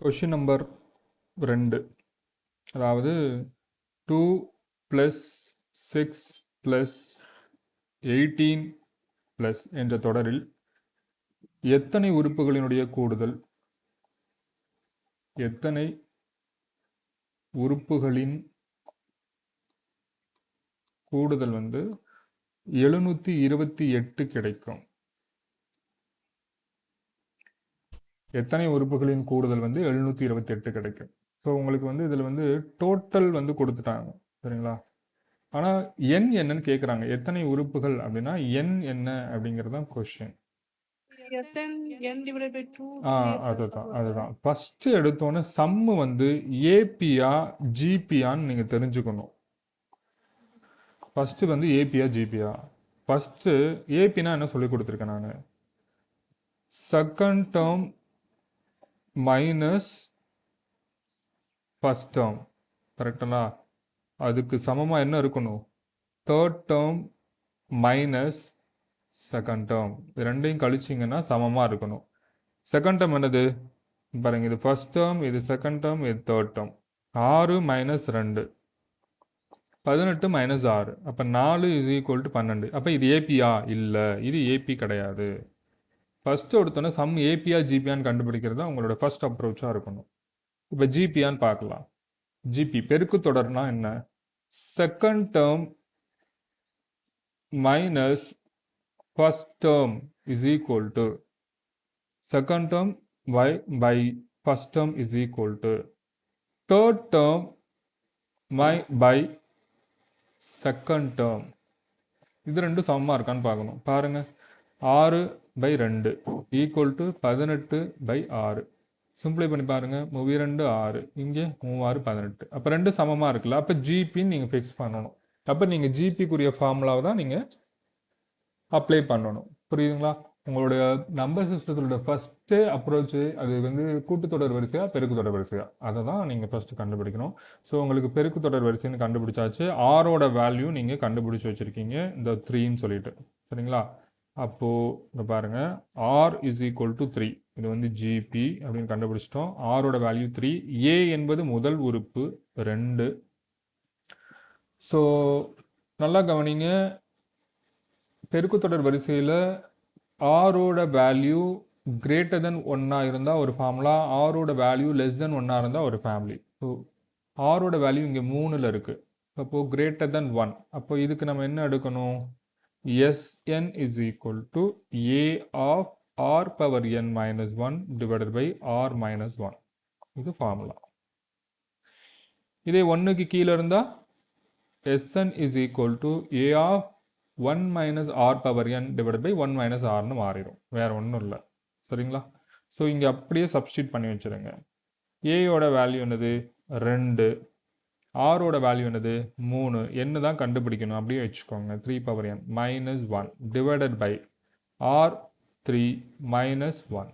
Question number 2, அதாவது 2 + 6 + 18 என்ற தொடரில் எத்தனை உறுப்புகளினுடைய கூடுதல் எத்தனை உறுப்புகளின் கூடுதல் 728 கிடைக்கும். எத்தனை உறுப்புகளின் கூடுதல் 728 கிடைக்கும். ஸோ உங்களுக்கு இதில் டோட்டல் கொடுத்துட்டாங்க, சரிங்களா? ஆனால் எண் என்னன்னு கேட்குறாங்க. எத்தனை உறுப்புகள் அப்படின்னா எண் என்ன அப்படிங்கிறது தான் கொஷின். அதுதான் ஃபர்ஸ்ட் எடுத்தோன்னே சம்மு ஏபியா ஜிபியான்னு நீங்கள் தெரிஞ்சுக்கணும். ஃபர்ஸ்ட் ஏபியா ஜிபியா. ஃபர்ஸ்ட் ஏபினா என்ன சொல்லி கொடுத்துருக்கேன் நான், second term minus first term, கரெக்டுங்களா? அதுக்கு சமமாக என்ன இருக்கணும், third term minus second term. இது ரெண்டையும் கழிச்சிங்கன்னா சமமாக இருக்கணும். செகண்ட் டேர்ம் என்னது பாருங்க, இது ஃபர்ஸ்ட் டேர்ம், இது செகண்ட் டேர்ம், இது தேர்ட் டேர்ம். 6 - 2 18 - 6, அப்போ 4 = 12. அப்போ இது ஏபியா? இல்லை, இது ஏபி கிடையாது. ஃபர்ஸ்ட் ஒருத்தனை சம் ஏபியா ஜிபியான்னு கண்டுபிடிக்கிறது தான் உங்களோட ஃபர்ஸ்ட் அப்ரோச்சாக இருக்கணும். இப்போ ஜிபியான்னு பார்க்கலாம். ஜிபி பெருக்கு தொடர்னா என்ன, second term minus first term is equal to second term by first term is equal to third term by second term. இது ரெண்டு சமமாக இருக்கான்னு பார்க்கணும். பாருங்க, 6/2 ஈக்குவல் டு 18/6. சிம்பிளை பண்ணி பாருங்க, 32 6, இங்கே 3 18. அப்போ ரெண்டு சமமாக இருக்குல்ல, அப்போ ஜிபின்னு நீங்கள் ஃபிக்ஸ் பண்ணணும். அப்போ நீங்கள் ஜிபிக்குரிய ஃபார்முலாவை தான் நீங்கள் அப்ளை பண்ணணும். புரியுதுங்களா? உங்களுடைய நம்பர் சிஸ்டத்தோட ஃபஸ்ட்டு அப்ரோச்சு அது கூட்டுத்தொடர் வரிசையா பெருக்கு தொடர் வரிசையா, அதை தான் நீங்கள் ஃபஸ்ட்டு கண்டுபிடிக்கணும். ஸோ உங்களுக்கு பெருக்கு தொடர் வரிசைன்னு கண்டுபிடிச்சாச்சு. ஆரோட வேல்யூ நீங்கள் கண்டுபிடிச்சி வச்சுருக்கீங்க, இந்த 3ன்னு சொல்லிட்டு, சரிங்களா? அப்போது இங்கே பாருங்கள், ஆர் இஸ் ஈக்குவல் டு 3. இது ஜிபி அப்படின்னு கண்டுபிடிச்சிட்டோம். ஆரோட வேல்யூ 3. ஏ என்பது முதல் உறுப்பு 2. ஸோ நல்லா கவனிங்க, பெருக்குத்தொடர் வரிசையில் ஆரோட வேல்யூ கிரேட்டர் தென் 1 இருந்தால் ஒரு ஃபார்முலா, ஆரோட வேல்யூ லெஸ் தென் 1 இருந்தால் ஒரு ஃபேமிலி. ஸோ ஆரோட வேல்யூ இங்கே 3ல் இருக்குது. அப்போது கிரேட்டர் தென் 1. அப்போ இதுக்கு நம்ம என்ன எடுக்கணும், Sn is equal to A of R power n minus 1 divided by R minus 1. இது ஃபார்முலா. இதே 1க்கு கீழே இருந்தால் Sn is equal to A of 1 minus R power n divided by 1 minus Rன்னு மாறிடும், வேறு ஒன்றும் இல்லை, சரிங்களா? ஸோ இங்கே அப்படியே சப்ஸ்டியூட் பண்ணி வச்சுருங்க. ஏயோட வேல்யூ என்னது 2, ஆரோட வேல்யூ என்னது 3, என்ன தான் கண்டுபிடிக்கணும், அப்படியே வச்சுக்கோங்க. 3 power n minus 1 divided by R 3 minus 1.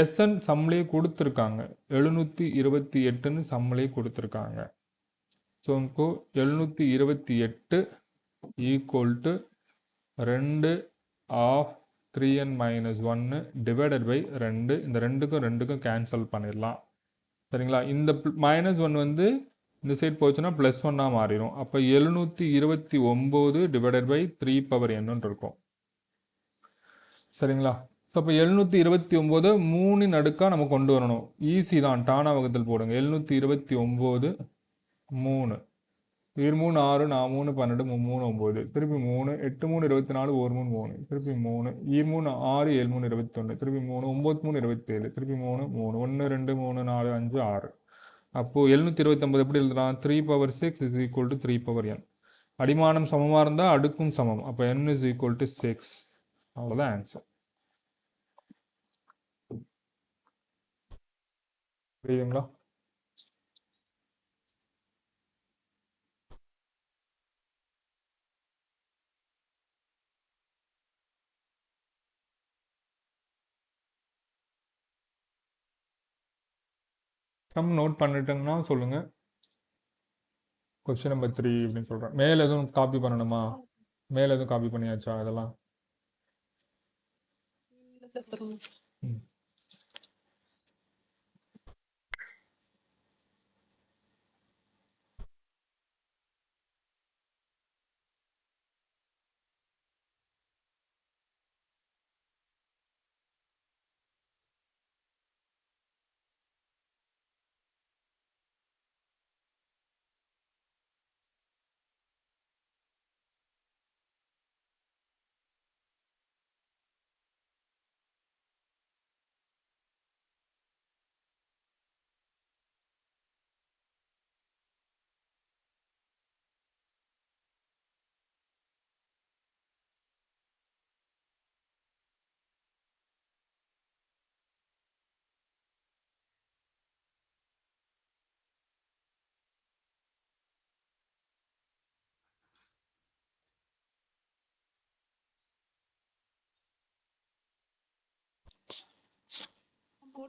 Sn சம்மிலே கொடுத்துருக்காங்க, 728ன்னு சம்மிலே கொடுத்துருக்காங்க. ஸோ இப்போ 728 equal to 2 of 3n minus 1 divided by 2. இந்த ரெண்டுக்கும் கேன்சல் பண்ணிடலாம், சரிங்களா? இந்த -1 இந்த சைட் போச்சுன்னா +1 மாறிடும். அப்போ 729 divided by 3 power n இருக்கும், சரிங்களா? ஸோ அப்போ 729 3 அடுக்கா நம்ம கொண்டு வரணும். ஈஸி தான், டானா வகுத்தல் போடுங்க. 729 3, 3 6, 4 3 12, 3 9, திருப்பி 3, 8 3 24, 1 3 3, திருப்பி 3, 3 6, 7 3 21, திருப்பி 3, 9 3 27, திருப்பி 3 3, 1 2 3 4 5 6. அப்போது 729 எப்படி எழுதலாம், 3 power 6 is equal to 3 power n. அடிமானம் சமமாக இருந்தால் அடுக்கும் சமம், அப்போ n is equal to 6. அவ்வளோதான் ஆன்சர். புரியுதுங்களா? சம் நோட் பண்ணிட்டேங்கன்னா சொல்லுங்கள். கொஸ்டின் நம்பர் 3 அப்படின்னு சொல்கிறேன். மேலே எதுவும் காப்பி பண்ணணுமா? மேலே எதுவும் காப்பி பண்ணியாச்சா இதெல்லாம்?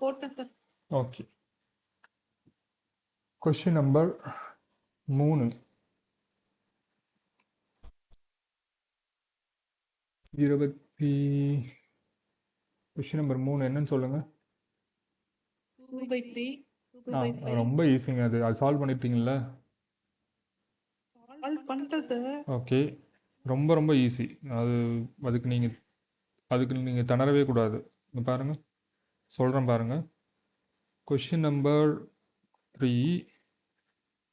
போட்டேன் sir. Okay. Question number 3. Question number 3 என்னன்னு சொல்லுங்க. 2/3 ரொம்ப ஈஸிங்க. அது சால்வ் பண்ணிட்டீங்களா? சால்வ் பண்ணிட்டேன் சார். ஓகே, ரொம்ப ரொம்ப ஈஸி. அதுக்கு நீங்கள் திணறவே கூடாது. இங்க பாருங்க, சொல்கிறேன் பாருங்க. கொஸ்டின் நம்பர் 3,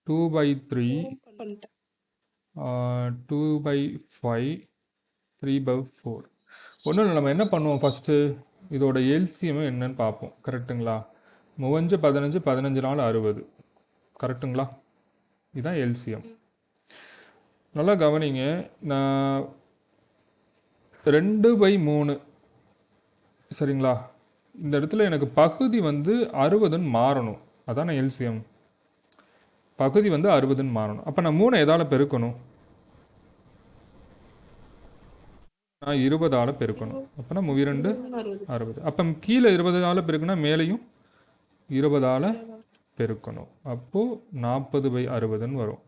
2/3, பண்ணிட்டேன். 2/5, 3/4. ஒன்றும் இல்லை, நம்ம என்ன பண்ணுவோம் ஃபஸ்ட்டு, இதோட எல்சிஎம் என்னன்னு பார்ப்போம். கரெக்டுங்களா? 3 15 15 4 60. கரெக்டுங்களா? இதுதான் எல்சிஎம். நல்லா கவனிங்க. நான் 2/3, சரிங்களா? இந்த இடத்துல எனக்கு பகுதி 60ன்னு மாறணும். அதான் எல்சிஎம். பகுதி 60ன்னு மாறணும். அப்போ நான் 3 எதால் பெருக்கணும்? நான் 20ஆல் பெருக்கணும். அப்போனா 2 60. அப்போ கீழே 20ஆல் பெருக்குனா மேலேயும் 20ஆல் பெருக்கணும். அப்போது 40/60ன்னு வரும்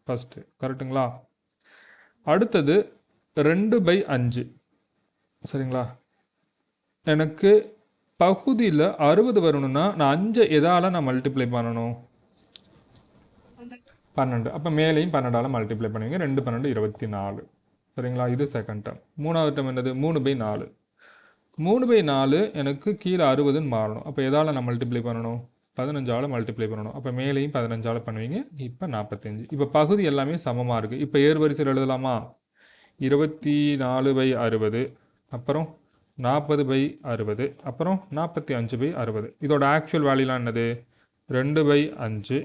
ஃபஸ்ட்டு. கரெக்டுங்களா? அடுத்தது 2/5, சரிங்களா? எனக்கு பகுதியில் 60 வரணும்னா நான் 5 எதால் நான் மல்டிப்ளை பண்ணணும்? 12. அப்போ மேலேயும் 12ஆல் மல்டிப்ளை பண்ணுவீங்க. 2 12 24. சரிங்களா? இது செகண்ட் டேர்ம். மூணாவது டேர்ம் என்னது? 3/4. 3/4 எனக்கு கீழே 60ன்னு மாறணும். அப்போ எதால் நான் மல்டிப்ளை பண்ணணும்? 15ஆல் மல்டிப்ளை பண்ணணும். அப்போ மேலேயும் 15ஆல் பண்ணுவீங்க. இப்போ 45. இப்போ பகுதி எல்லாமே சமமாக இருக்குது. இப்போ ஏறுவரிசையில் எழுதலாமா? 24/60, அப்புறம் 40/60, அப்புறம் 45/60. இதோட ஆக்சுவல் வேல்யூலாம் என்னது? 2/5,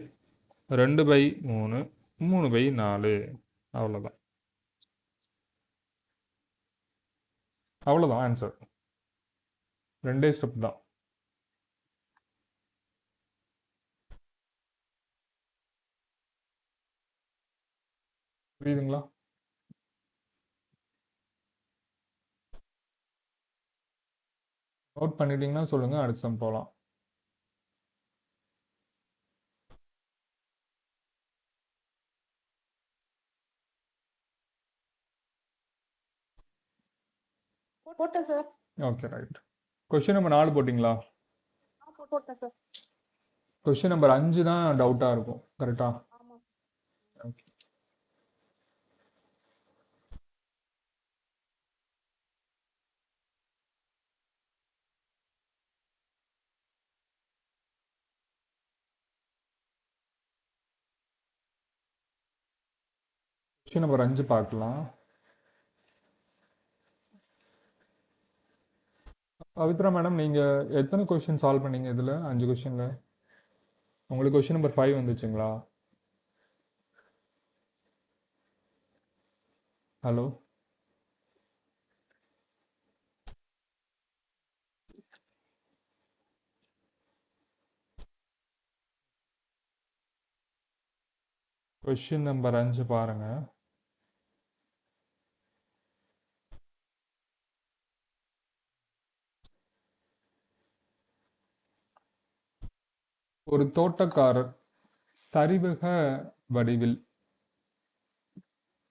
2/3, 3/4. அவ்வளோதான். அவ்வளோதான் ஆன்சர். 2 ஸ்டெப் தான். புரியுதுங்களா? நோட் பண்ணிட்டீங்கன்னா சொல்லுங்கள், அடுத்த சம் போகலாம். போட்டேன் sir. Okay, right. Question number 4 போட்டிங்களா? போட்டேன் சார். கொஸ்டின் நம்பர் 5 தான் டவுட்டாக இருக்கும். கரெக்டா? ஆமாம். ஓகே. கொஸ்டின் நம்பர் 5 பார்க்கலாம். பவித்ரா மேடம், நீங்கள் எத்தனை கொஸ்டின் சால்வ் பண்ணீங்க இதில்? 5 கொஸ்டினில் உங்களுக்கு கொஸ்டின் நம்பர் 5 வந்துச்சுங்களா? ஹலோ, கொஸ்டின் நம்பர் 5 பாருங்கள். ஒரு தோட்டக்காரர் சரிவக வடிவில்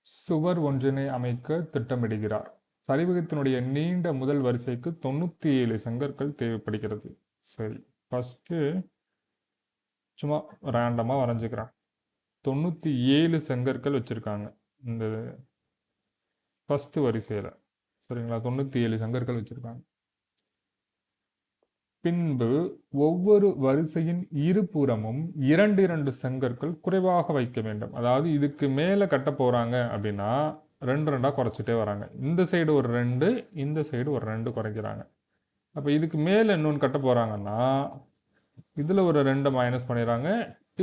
சுவர் ஒன்றினை அமைக்க திட்டமிடுகிறார். சரிவகத்தினுடைய நீண்ட முதல் வரிசைக்கு 97 செங்கற்கள் தேவைப்படுகிறது. சரி, ஃபஸ்ட்டு சும்மா ரேண்டமாக வரைஞ்சிக்கிறேன். 97 செங்கற்கள் வச்சுருக்காங்க இந்த ஃபஸ்ட்டு வரிசையில். சரிங்களா? 97 செங்கற்கள் வச்சுருக்காங்க. பின்பு ஒவ்வொரு வரிசையின் இருபுறமும் 2 செங்கற்கள் குறைவாக வைக்க வேண்டும். அதாவது இதுக்கு மேலே கட்ட போகிறாங்க அப்படின்னா 2 குறைச்சிட்டே வராங்க. இந்த சைடு ஒரு 2, இந்த சைடு ஒரு 2 குறைக்கிறாங்க. அப்போ இதுக்கு மேலே இன்னொன்று கட்ட போகிறாங்கன்னா இதில் ஒரு 2 மைனஸ் பண்ணிடுறாங்க,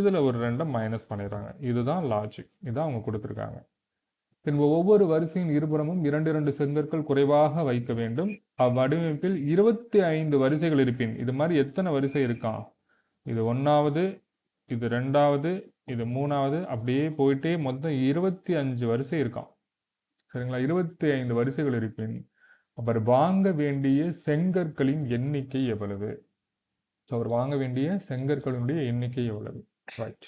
இதில் ஒரு 2 மைனஸ் பண்ணிடுறாங்க. இதுதான் லாஜிக். இதான் அவங்க கொடுத்துருக்காங்க. பின்பு ஒவ்வொரு வரிசையின் இருபுறமும் 2 செங்கற்கள் குறைவாக வைக்க வேண்டும். அவ்வடிவமைப்பில் 25 வரிசைகள் இருப்பின், இது மாதிரி எத்தனை வரிசை இருக்கான்? இது 1வது, இது 2வது, இது 3வது, அப்படியே போயிட்டே மொத்தம் 25 வரிசை இருக்கான். சரிங்களா? 25 வரிசைகள் இருப்பின் அவர் வாங்க வேண்டிய செங்கற்களின் எண்ணிக்கை எவ்வளவு? ஸோ அவர் வாங்க வேண்டிய செங்கற்களுடைய எண்ணிக்கை எவ்வளவு? ரைட்.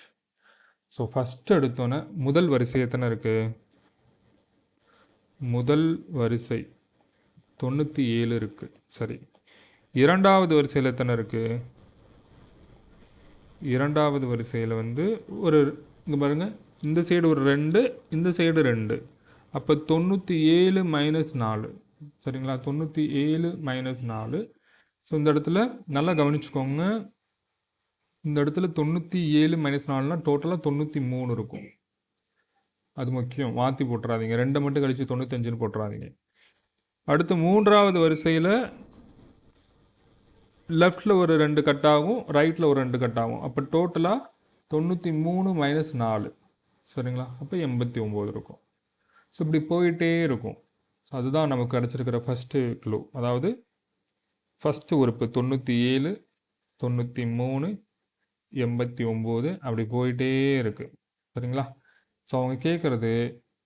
ஸோ ஃபஸ்ட்டு எடுத்தோன்னே முதல் வரிசை எத்தனை இருக்குது? முதல் வரிசை 97 இருக்குது. சரி. இரண்டாவது வரிசையில் எத்தனை இருக்குது? இரண்டாவது வரிசையில் வந்து ஒரு இங்கே பாருங்கள், இந்த சைடு ஒரு 2, இந்த சைடு 2. அப்போ 97 மைனஸ் 4. சரிங்களா? 97 மைனஸ் 4. ஸோ இந்த இடத்துல நல்லா கவனிச்சுக்கோங்க. இந்த இடத்துல 97 மைனஸ் 4னா டோட்டலாக 93 இருக்கும். அது முக்கியம், மாற்றி போட்டுறாதீங்க. 2 மட்டும் கழித்து 95ன்னு போட்டுறாதீங்க. அடுத்து மூன்றாவது வரிசையில் லெஃப்டில் ஒரு 2 கட் ஆகும், ரைட்டில் ஒரு 2 கட் ஆகும். அப்போ டோட்டலாக 93 மைனஸ் 4. சரிங்களா? அப்போ 89 இருக்கும். ஸோ இப்படி போயிட்டே இருக்கும். அதுதான் நமக்கு கிடச்சிருக்கிற ஃபஸ்ட்டு க்ளூ. அதாவது ஃபஸ்ட்டு உறுப்பு 97, 93, 89 அப்படி போயிட்டே இருக்குது. சரிங்களா? ஸோ அவங்க கேட்குறது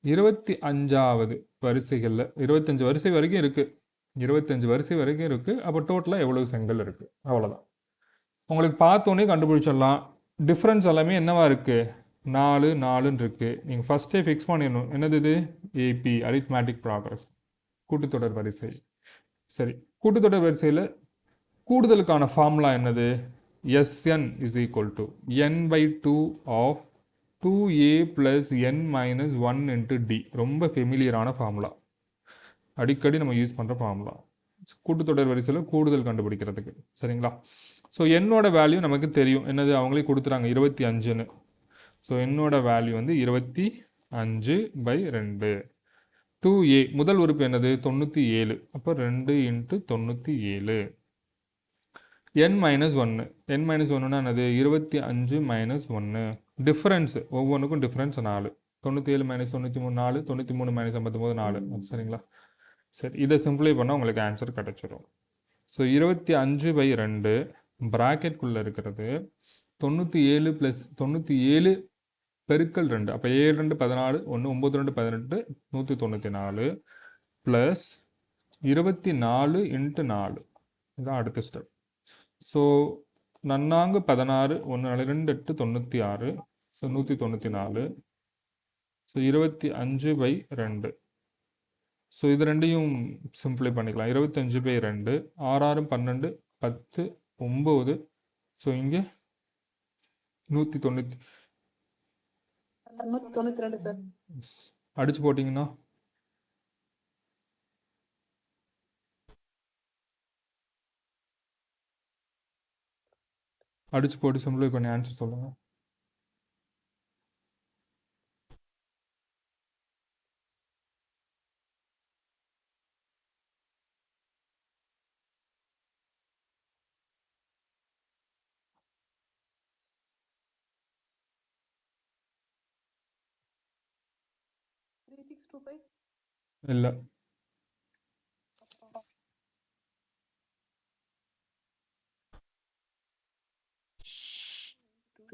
25வது வரிசைகளில் 25 வரிசை வரைக்கும் இருக்குது. 25 வரிசை வரைக்கும் இருக்குது. அப்போ டோட்டலாக எவ்வளோ செங்கல் இருக்குது? அவ்வளோதான். உங்களுக்கு பார்த்தோன்னே கண்டுபிடிச்சிடலாம். டிஃப்ரென்ஸ் எல்லாமே என்னவா இருக்குது? 4 4ன்னு இருக்குது. நீங்கள் ஃபஸ்ட்டே ஃபிக்ஸ் பண்ணிடணும். என்னது இது? ஏபி, அரித்மேட்டிக் ப்ராக்ரஸ், கூட்டுத்தொடர் வரிசை. சரி, கூட்டுத்தொடர் வரிசையில் கூடுதலுக்கான ஃபார்முலா என்னது? Sn is equal to n/2 of 2a plus n minus 1 into d. ரொம்ப ஃபெமிலியரான ஃபார்முலா, அடிக்கடி நம்ம யூஸ் பண்ணுற ஃபார்முலா கூட்டுத்தொடர் வரிசையில் கூடுதல் கண்டுபிடிக்கிறதுக்கு. சரிங்களா? ஸோ என்னோட வேல்யூ நமக்கு தெரியும். என்னது? அவங்களே கொடுத்துறாங்க 25ன்னு. ஸோ என்னோட வேல்யூ வந்து 25/2. 2a முதல் உறுப்பு என்னது? 97. அப்போ 2 × 97. n minus 1. n மைனஸ் 1னா என்னது? 25 மைனஸ் 1. டிஃப்ரென்ஸு ஒவ்வொன்றுக்கும் டிஃப்ரென்ஸ் 4. 97 minus 93 4, 93 minus 59 4. சரிங்களா? சரி, இதை சிம்பிளை பண்ணால் உங்களுக்கு ஆன்சர் கிடச்சிரும். ஸோ 25/2 ப்ராக்கெட்குள்ளே இருக்கிறது 97 ப்ளஸ் 97 பெருக்கல் 2. அப்போ 7 2 14, 1 9 2 18, 194 ப்ளஸ் 24 × 4. இதுதான் அடுத்த ஸ்டெப். ஸோ நன்னாங்கு 16, 1 2 8 96. ஸோ 194. ஸோ 25/2. ஸோ இது ரெண்டையும் சிம்பிளை பண்ணிக்கலாம். 25/2 6 6 12 10 9. ஸோ இங்கே 192 சார். அடிச்சு போட்டிங்கன்னா அடிச்சு போட்டு சிம்பிளை பண்ணி ஆன்சர் சொல்லுங்கள். இல்லை,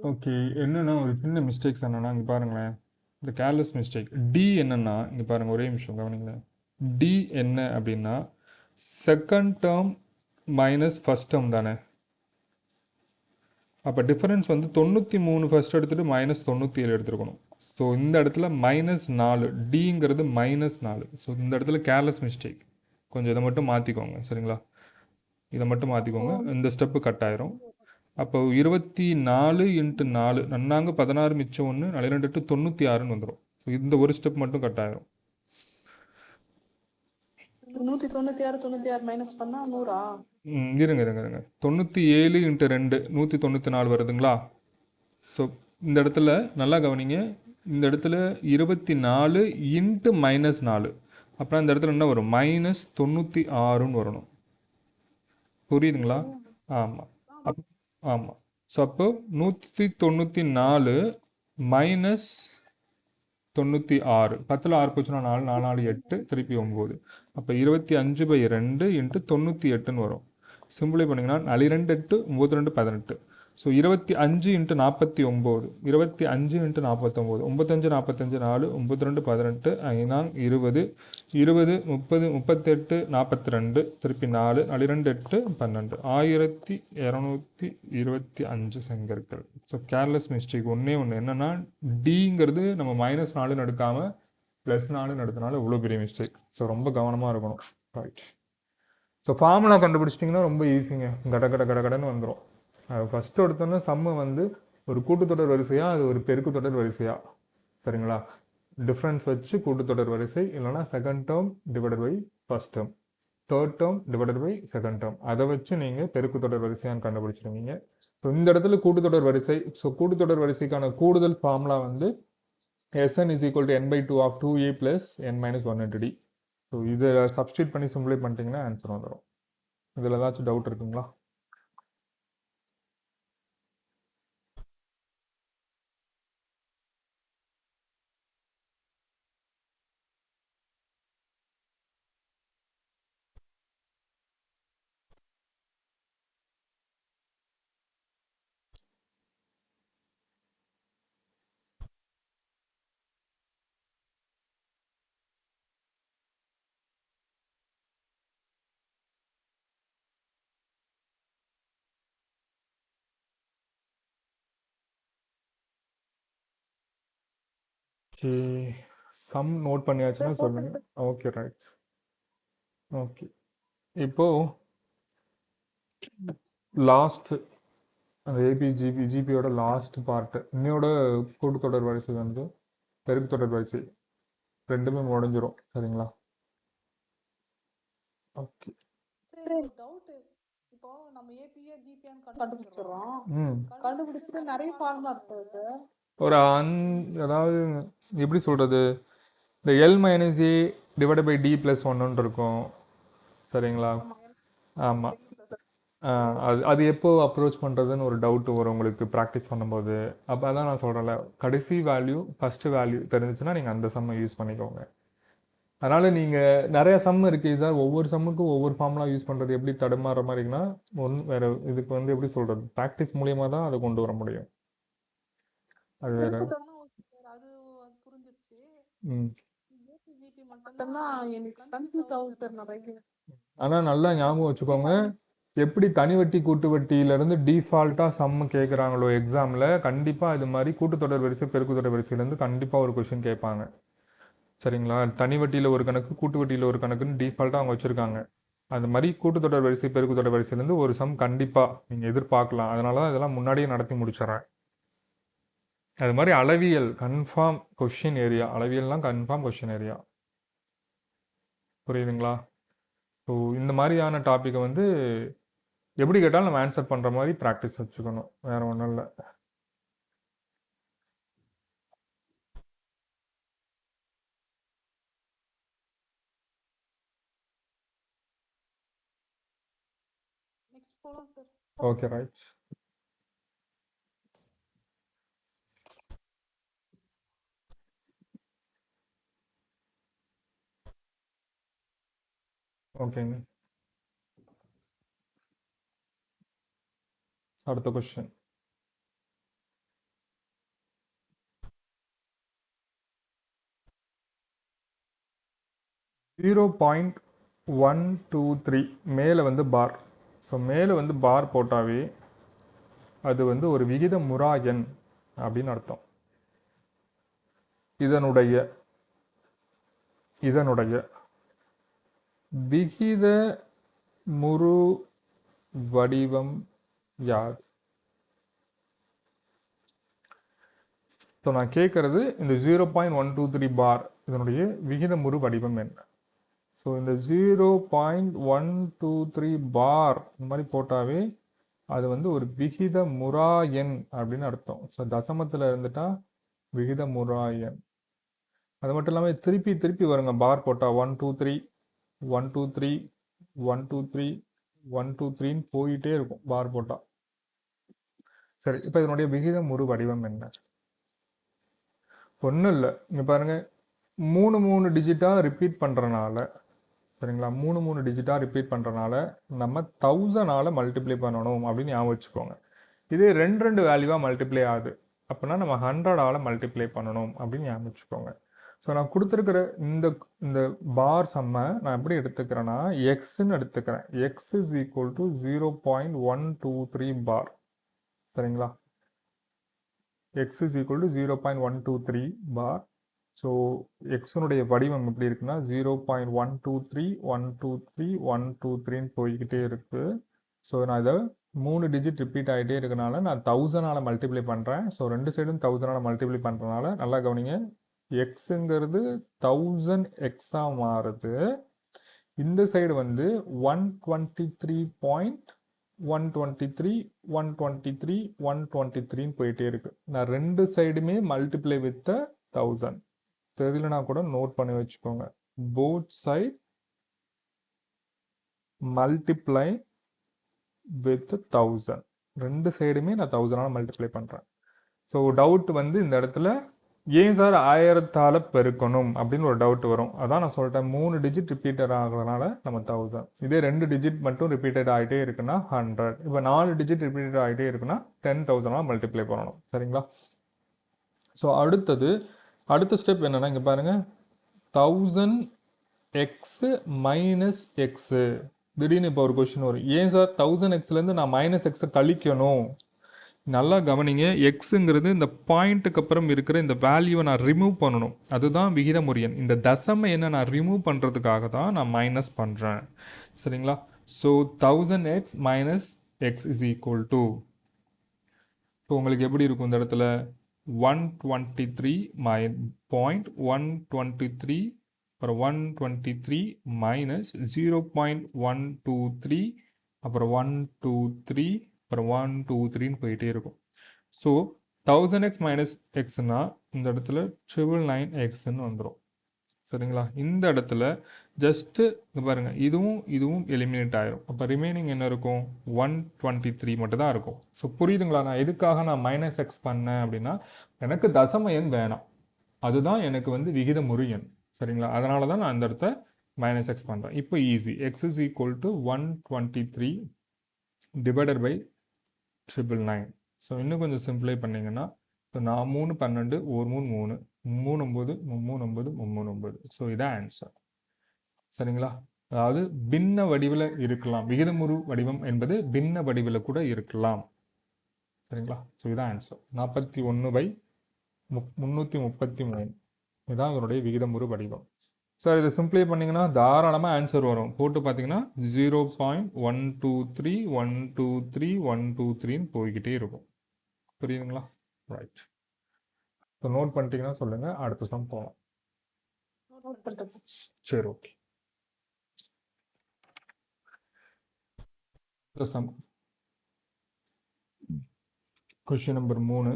ஓகே. என்னென்னா ஒரு சின்ன மிஸ்டேக்ஸ் என்னென்னா இங்கே பாருங்களேன், இந்த கேர்லெஸ் மிஸ்டேக். டி என்னென்னா இங்கே பாருங்கள், ஒரே நிமிஷம் கவனிங்களேன். டி என்ன அப்படின்னா second term minus first term தானே. அப்போ டிஃபரன்ஸ் வந்து 93 ஃபஸ்ட் எடுத்துகிட்டு மைனஸ் 97 எடுத்துருக்கணும். ஸோ இந்த இடத்துல -4, டிங்கிறது -4. ஸோ இந்த இடத்துல கேர்லெஸ் மிஸ்டேக். கொஞ்சம் இதை மட்டும் மாற்றிக்கோங்க. சரிங்களா? இதை மட்டும் மாற்றிக்கோங்க. இந்த ஸ்டெப்பு கட் ஆயிரும். அப்போ 24 × 4 நன்னாங்க 16 மிச்சம் 1 42 8 96ன்னு வந்துடும். ஸோ இந்த ஒரு ஸ்டெப் மட்டும் கட் ஆயிரும். 196 96 மைனஸ் பண்ணா 100ஆ? இருங்க 97 × 2 194 வருதுங்களா? ஸோ இந்த இடத்துல நல்லா கவனிங்க. இந்த இடத்துல 24 × -4. அப்புறம் இந்த இடத்துல என்ன வரும்? -96ன்னு வரணும். புரியுதுங்களா? ஆமாம், ஆமாம். ஸோ அப்போ 194 மைனஸ் 96. 10ல் 6 போச்சுன்னா 4 4 4 8 திருப்பி 9. அப்போ 25/2 × 98ன்னு வரும். சிம்பிளை பண்ணிங்கன்னா 42 8 92 18. ஸோ 25 இன்ட்டு 49, 25 இன்ட்டு 49, 95 45 4, 92 18, 5 20, 20 30 38 42, திருப்பி 4 42 8 12, 1225 செங்கற்கள். ஸோ கேர்லெஸ் மிஸ்டேக் ஒன்று என்னென்னா டிங்கிறது நம்ம -4 எடுக்காமல் +4 எடுத்தனால இவ்வளோ பெரிய மிஸ்டேக். ஸோ ரொம்ப கவனமாக இருக்கணும். ரைட். ஸோ ஃபார்முலா கண்டுபிடிச்சிட்டிங்கன்னா ரொம்ப ஈஸிங்க, கடன்னு வந்துடும். அது ஃபஸ்ட்டு எடுத்தோன்னா சம்மு வந்து ஒரு கூட்டுத்தொடர் வரிசையாக, அது ஒரு பெருக்கு தொடர் வரிசையாக, சரிங்களா? டிஃப்ரென்ஸ் வச்சு கூட்டுத்தொடர் வரிசை, இல்லைனா second term divided by first term, third term divided by second term, அதை வச்சு நீங்கள் பெருக்கு தொடர் வரிசையான்னு கண்டுபிடிச்சிருவீங்க. ஸோ இந்த இடத்துல கூட்டுத்தொடர் வரிசை. ஸோ கூட்டுத்தொடர் வரிசைக்கான கூடுதல் ஃபார்முலா வந்து Sn is equal to n/2 of 2a plus n minus 1 into d. So இதை சப்ஸ்டியூட் பண்ணி சிம்பிளை பண்ணிட்டீங்கன்னா ஆன்சர் வந்துடும். இதில் ஏதாச்சும் டவுட் இருக்குங்களா? ஓகே, சம் நோட் பண்ணியாச்சுன்னா சொல்லுங்கள். Okay, right. ஓகே, இப்போது லாஸ்ட் அந்த ஜிபியோட லாஸ்ட் பார்ட்டு, இன்னையோட கூட்டுத்தொடர் வரிசை வந்து பெருக்கு தொடர் வரிசை ரெண்டுமே முடிஞ்சிடும், சரிங்களா? ஓகே. சரி, டவுட். இப்போ நம்ம ஏபிஏ ஜிபிஏன்னு கண்டுபிடிச்சிடுறோம். கண்டுபிடிச்சிட்டு நிறைய ஃபார்முலா இருக்கு. ஒரு அதாவது எப்படி சொல்கிறது, இந்த L minus A divide by D plus 1 இருக்கும், சரிங்களா? ஆமாம். அது எப்போ அப்ரோச் பண்ணுறதுன்னு ஒரு டவுட் வரும் உங்களுக்கு ப்ராக்டிஸ் பண்ணும்போது. அப்போ அதான் நான் சொல்கிறேன்ல, கடைசி வேல்யூ ஃபஸ்ட்டு வேல்யூ தெரிஞ்சிச்சுன்னா நீங்கள் அந்த சம்மை யூஸ் பண்ணிக்கோங்க. அதனால் நீங்கள் நிறைய சம் இருக்குது சார், ஒவ்வொரு சம்முக்கும் ஒவ்வொரு ஃபார்முலா யூஸ் பண்ணுறது எப்படி தடுமாற மாதிரிங்கன்னா, வேறு இதுக்கு வந்து எப்படி சொல்கிறது, ப்ராக்டிஸ் மூலியமாக தான் அதை கொண்டு வர முடியும். அது வேறு. ஆனால் நல்லா ஞாபகம் வச்சுக்கோங்க, எப்படி தனி வட்டி கூட்டு வட்டியிலேருந்து டிஃபால்ட்டாக சம்மு கேட்குறாங்களோ எக்ஸாமில், கண்டிப்பாக இது மாதிரி கூட்டுத்தொடர் வரிசை பெருக்கு தொடர் வரிசையிலேருந்து கண்டிப்பாக ஒரு கொஷின் கேட்பாங்க, சரிங்களா? தனி வட்டியில் ஒரு கணக்கு, கூட்டு வட்டியில் ஒரு கணக்குன்னு டிஃபால்ட்டாக அவங்க வச்சுருக்காங்க. அது மாதிரி கூட்டுத்தொடர் வரிசை பெருக்கு தொடர் வரிசையிலேருந்து ஒரு சம் கண்டிப்பாக நீங்கள் எதிர்பார்க்கலாம். அதனால தான் இதெல்லாம் முன்னாடியே நடத்தி முடிச்சிடறேன். அது மாதிரி அளவியல் கன்ஃபார்ம் கொஷின் ஏரியா, அளவியல்லாம் கன்ஃபார்ம் கொஷின் ஏரியா, புரியுதுங்களா? ஸோ இந்த மாதிரியான டாப்பிக்கை வந்து எப்படி கேட்டாலும் நம்ம ஆன்சர் பண்ணுற மாதிரி ப்ராக்டிஸ் வச்சுக்கணும், வேறு ஒன்றும் இல்லை. Okay, right. ஓகேங்க, அடுத்த கொஸ்டின். .123 மேலே வந்து பார். ஸோ மேலே வந்து பார் போட்டாவே அது வந்து ஒரு விகித முறா எண் அப்படின்னு அர்த்தம். இதனுடைய விகித முறு வடிவம் யாது? ஸோ நான் கேட்குறது இந்த 0.123 பார் இதனுடைய விகிதமுறு வடிவம் என்ன? ஸோ இந்த 0.123 பார் இந்த மாதிரி போட்டாவே அது வந்து ஒரு விகித முறா எண் அப்படின்னு அர்த்தம். ஸோ தசமத்தில் இருந்துட்டா விகித முறா எண். அது மட்டும் இல்லாமல் திருப்பி திருப்பி வருங்க பார் போட்டால் 123 123 123 123ன்னு போயிட்டே இருக்கும் பார் போட்டால். சரி, இப்போ இதனுடைய விகிதமுறு வடிவம் என்ன? ஒன்றும் இல்லை, இங்கே பாருங்கள், 3 டிஜிட்டாக ரிப்பீட் பண்ணுறனால, சரிங்களா, 3 டிஜிட்டாக ரிப்பீட் பண்ணுறனால நம்ம 1000ஆல் மல்டிப்ளை பண்ணணும் அப்படின்னு ஞாபகம் வச்சுக்கோங்க. இதே ரெண்டு வேல்யூவாக மல்டிப்ளை ஆகுது அப்படின்னா நம்ம 100ஆல் மல்டிப்ளை பண்ணணும் அப்படின்னு ஞாபகம் வச்சுக்கோங்க. ஸோ நான் கொடுத்துருக்கிற இந்த இந்த பார் சம்மை நான் எப்படி எடுத்துக்கிறேன்னா எக்ஸ்ன்னு எடுத்துக்கிறேன். X is equal to 0.123 bar. சரிங்களா? X is equal to 0.123 bar. So எக்ஸனுடைய வடிவம் எப்படி இருக்குன்னா 0.123 123 123ன்னு போய்கிட்டே இருக்கு. ஸோ நான் இதை 3 டிஜிட் ரிப்பீட் ஆகிட்டே இருக்கனால நான் 1000ஆல் மல்டிப்ளை பண்ணுறேன். ஸோ ரெண்டு சைடும் 1000ஆல் மல்டிப்ளை பண்ணுறதுனால நல்லா கவனிங்க, எக்ஸுங்கிறது 1000 எக்ஸாக மாறுது. இந்த சைடு வந்து 123.123 123 123ன்னு போயிட்டே இருக்கு. நான் ரெண்டு சைடுமே மல்டிப்ளை வித் 1000 தெரியலனா கூட நோட் பண்ணி வச்சுக்கோங்க. Both side multiply with 1000. ரெண்டு சைடுமே நான் 1000ஆல் மல்டிப்ளை பண்ணுறேன். ஸோ டவுட் வந்து இந்த இடத்துல ஏன் சார் 1000ஆல் பெருக்கணும் அப்படின்னு ஒரு டவுட் வரும். அதான் நான் சொல்லிட்டேன் 3 டிஜிட் ரிப்பீட்டட் ஆகிறதுனால நம்ம 1000. இதே 2 டிஜிட் மட்டும் ரிப்பீட்டட் ஆகிட்டே இருக்குன்னா 100. இப்போ 4 டிஜிட் ரிப்பீட்டட் ஆகிட்டே இருக்குன்னா 10,000ஆல் மல்டிப்ளை பண்ணணும். சரிங்களா? ஸோ அடுத்த ஸ்டெப் என்னன்னா இங்கே பாருங்கள் 1000 எக்ஸு மைனஸ் எக்ஸு. திடீர்னு இப்போ ஒரு கொஸ்டின் வரும், ஏன் சார் 1000 எக்ஸ்லேருந்து நான் மைனஸ் எக்ஸை கழிக்கணும்? நல்லா கவனிங்க, எக்ஸுங்கிறது இந்த பாயிண்ட்டுக்கு அப்புறம் இருக்கிற இந்த வேல்யூவை நான் ரிமூவ் பண்ணணும். அதுதான் விகிதமுறு எண். இந்த தசம எண்ணை நான் ரிமூவ் பண்ணுறதுக்காக தான் நான் மைனஸ் பண்ணுறேன். சரிங்களா? So 1000x minus X is equal to, so உங்களுக்கு எப்படி இருக்கும் இந்த இடத்துல 123 .123 அப்புறம் 123 மைனஸ் 0.123 அப்புறம் 123 அப்புறம் 123ன்னு போயிட்டே இருக்கும். ஸோ 1000x மைனஸ் எக்ஸ்னா இந்த இடத்துல 999xன்னு வந்துடும். சரிங்களா? இந்த இடத்துல ஜஸ்ட்டு பாருங்கள், இதுவும் எலிமினேட் ஆயிரும். அப்போ ரிமைனிங் என்ன இருக்கும்? 123 மட்டும் தான் இருக்கும். ஸோ புரியுதுங்களா? நான் எதுக்காக நான் மைனஸ் எக்ஸ் பண்ணேன் அப்படின்னா எனக்கு தசம எண் வேணாம், அதுதான் எனக்கு வந்து விகிதமுறு எண். சரிங்களா? அதனால தான் நான் அந்த இடத்த மைனஸ் எக்ஸ் பண்ணுறேன். இப்போ easy, x is equal to 123 divided by 999. So இன்னும் கொஞ்சம் சிம்பிளை பண்ணிங்கன்னா, ஸோ நான் 3 12 1 3 3 3 9 3 9. ஸோ இதான் ஆன்சர். சரிங்களா? அதாவது பின்ன வடிவில் இருக்கலாம். விகிதமுறு வடிவம் என்பது பின்ன வடிவில் கூட இருக்கலாம். சரிங்களா? ஸோ இதான் ஆன்சர். 41/333 இதுதான் இதனுடைய விகிதமுறு வடிவம். சார் இதை சிம்பிளை பண்ணிங்கன்னா தாராளமாக ஆன்சர் வரும். போட்டு பார்த்தீங்கன்னா 0.123 123 123ன்னு போய்கிட்டே இருக்கும். புரியுதுங்களா? ரைட். ஸோ நோட் பண்ணிட்டீங்கன்னா சொல்லுங்கள், அடுத்த சம் போகலாம். சரி, okay. Sum question number 3.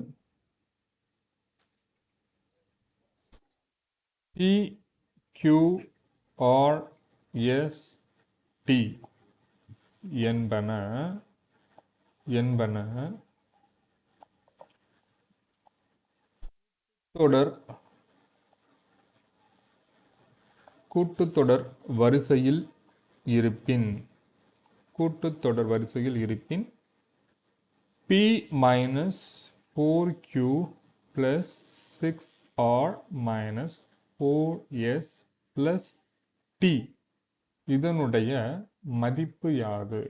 P, Q, R, S, T என்பன கூட்டுத்தொடர் வரிசையில் இருப்பின் P minus 4Q plus 6R minus 4S plus T இதனுடைய மதிப்பு யாது?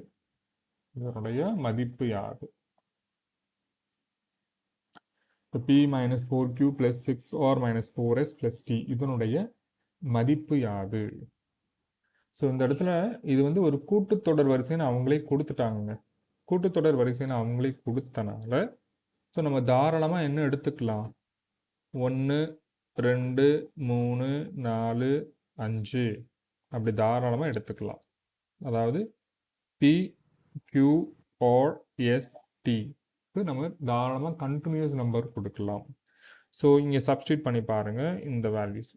P minus 4Q plus 6R minus 4S plus T இதனுடைய மதிப்பு யாது? ஸோ இந்த இடத்துல இது வந்து ஒரு கூட்டுத்தொடர் வரிசைன்னு அவங்களே கொடுத்துட்டாங்க. கூட்டுத்தொடர் வரிசைன்னு அவங்களே கொடுத்தனால ஸோ நம்ம தாராளமாக என்ன எடுத்துக்கலாம்? 1 2 3 4 5 அப்படி தாராளமாக எடுத்துக்கலாம். அதாவது P, Q, R, S, T நம்ம தாராளமாக கண்டினியூஸ் நம்பர் கொடுக்கலாம். ஸோ இங்கே சப்ஸ்டியூட் பண்ணி பாருங்கள் இந்த வேல்யூஸ்.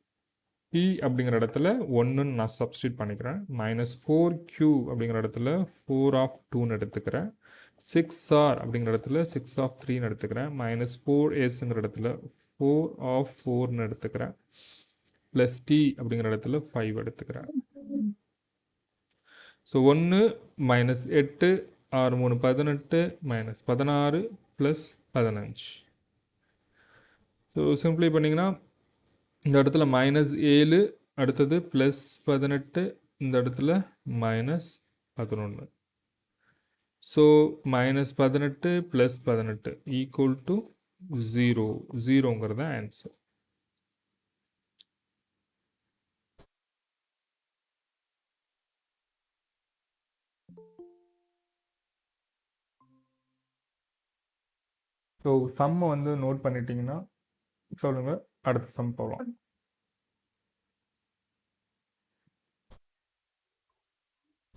P அப்படிங்கிற இடத்துல 1ன்னு நான் சப்ஸ்டியூட் பண்ணிக்கிறேன். -4Q அப்படிங்கிற இடத்துல 4 ஆஃப் 2ன்னு எடுத்துக்கிறேன். 6R அப்படிங்கிற இடத்துல 6 ஆஃப் 3ன்னு எடுத்துக்கிறேன். -4Sங்கிற இடத்துல 4 ஆஃப் 4ன்னு எடுத்துக்கிறேன். ப்ளஸ் T அப்படிங்கிற இடத்துல 5 எடுத்துக்கிறேன். So 1 -8 6 3 18 minus 16 plus 15. ஸோ சிம்பிளை பண்ணிங்கன்னா இந்த இடத்துல -7, அடுத்தது +18, இந்த இடத்துல -11. So -18 + 18 equal to 0. 0ங்கிறது ஆன்சர். ஸோ சம்மை வந்து நோட் பண்ணிட்டீங்கன்னா சொல்லுங்கள், அடுத்த சம் போகலாம்.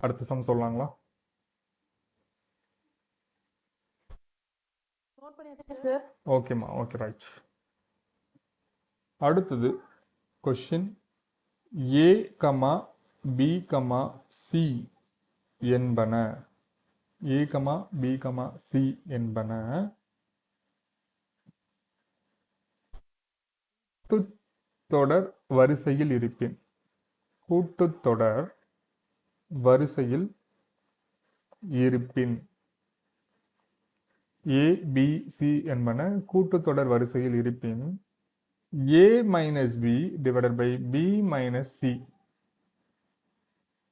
அடுத்த சம் சொல்லலாங்களா? ஓகேம்மா, ஓகே, ரைட். அடுத்தது கொஷின் A, B, C என்பன A, B, C என்பன கூட்டுத்தொடர் வரிசையில் இருப்பின். கூட்டுத்தொடர் வரிசையில் இருப்பின் A, B, C என்பன கூட்டுத்தொடர் வரிசையில் இருப்பின் A minus B divided by B minus C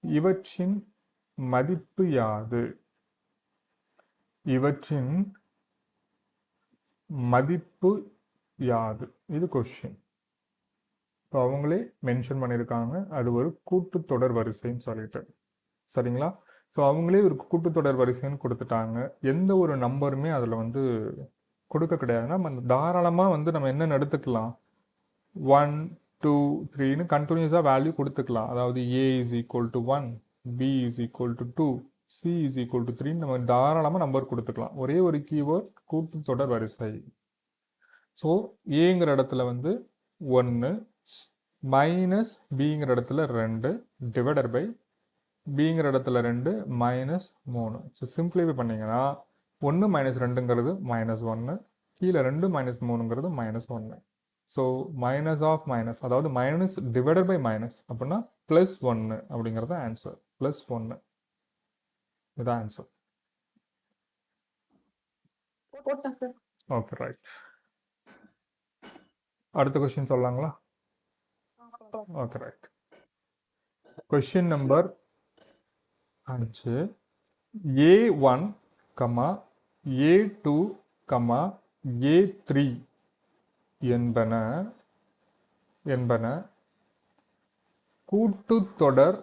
இவற்றின் மதிப்பு யாது? இவற்றின் மதிப்பு யாது? இது கொஸ்டின். ஸோ அவங்களே மென்ஷன் பண்ணியிருக்காங்க, அது ஒரு கூட்டுத்தொடர் வரிசைன்னு சொல்லிட்டு. சரிங்களா? ஸோ அவங்களே ஒரு கூட்டுத்தொடர் வரிசைன்னு கொடுத்துட்டாங்க. எந்த ஒரு நம்பருமே அதில் வந்து கொடுக்க கிடையாது. நம்ம தாராளமாக வந்து நம்ம என்னென்னு எடுத்துக்கலாம், 1 2 3ன்னு கண்டினியூஸாக வேல்யூ கொடுத்துக்கலாம். அதாவது A is equal to 1, B is equal to 2, C is equal to 3 நம்ம தாராளமாக நம்பர் கொடுத்துக்கலாம். ஒரே ஒரு கீவேர்ட் கூட்டுத்தொடர் வரிசை. ஸோ ஏங்கிற இடத்துல வந்து 1, மைனஸ் பிங்கிற இடத்துல 2, டிவைடட் பை பிங்கிற இடத்துல 2, -3. ஸோ சிம்பிளிஃபை பண்ணிங்கன்னா 1 - 2ங்கிறது -1, கீழே 2 - 3ங்கிறது -1. ஸோ மைனஸ் ஆஃப் மைனஸ், அதாவது மைனஸ் டிவைடட் பை மைனஸ் அப்படின்னா +1 அப்படிங்கிறது ஆன்சர். +1 இதுதான் ஆன்சர். Okay, right. அடுத்த கொஸ்டின் சொல்லலாங்களா? Okay, right. Question number 5. A1, A2, A3 என்பன கூட்டுத்தொடர்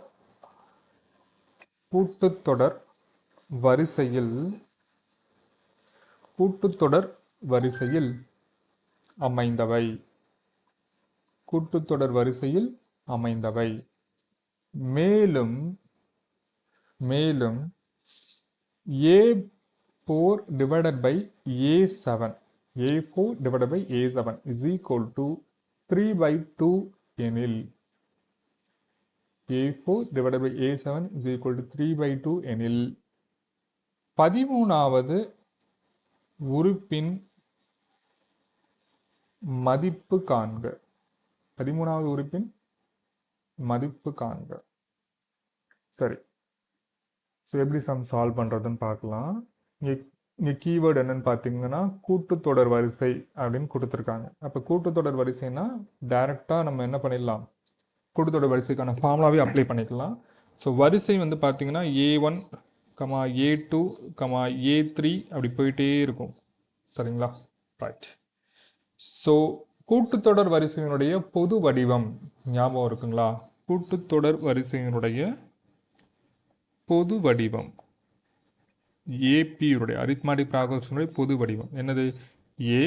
வரிசையில் அமைந்தவை. கூட்டுத்தொடர் வரிசையில் அமைந்தவை. மேலும் A4 divided by A7 is equal to 3/2 எனில் A4 divided by A7 is equal to 3/2 எனில் 13வது உறுப்பின் மதிப்பு காண்க. 13வது உறுப்பின் மதிப்பு காண்க. சரி, ஸோ எப்படி சம் சால்வ் பண்ணுறதுன்னு பார்க்கலாம். இங்கே கீவேர்டு என்னன்னு பார்த்தீங்கன்னா கூட்டுத்தொடர் வரிசை அப்படின்னு கொடுத்துருக்காங்க. அப்போ கூட்டுத்தொடர் வரிசைனா டைரெக்டாக நம்ம என்ன பண்ணிடலாம், கூட்டுத்தொடர் வரிசைக்கான ஃபார்முலாவே அப்ளை பண்ணிக்கலாம். ஸோ வரிசை வந்து பார்த்தீங்கன்னா A1, A2, A3 அப்படி போயிட்டே இருக்கும். சரிங்களா? ரைட். ஸோ கூட்டுத்தொடர் வரிசையினுடைய பொது வடிவம் ஞாபகம் இருக்குங்களா? கூட்டுத்தொடர் வரிசையினுடைய பொது வடிவம் ஏபியுடைய அரித்மெட்டிக் ப்ராக்ரஷனுடைய பொது வடிவம் என்னது? A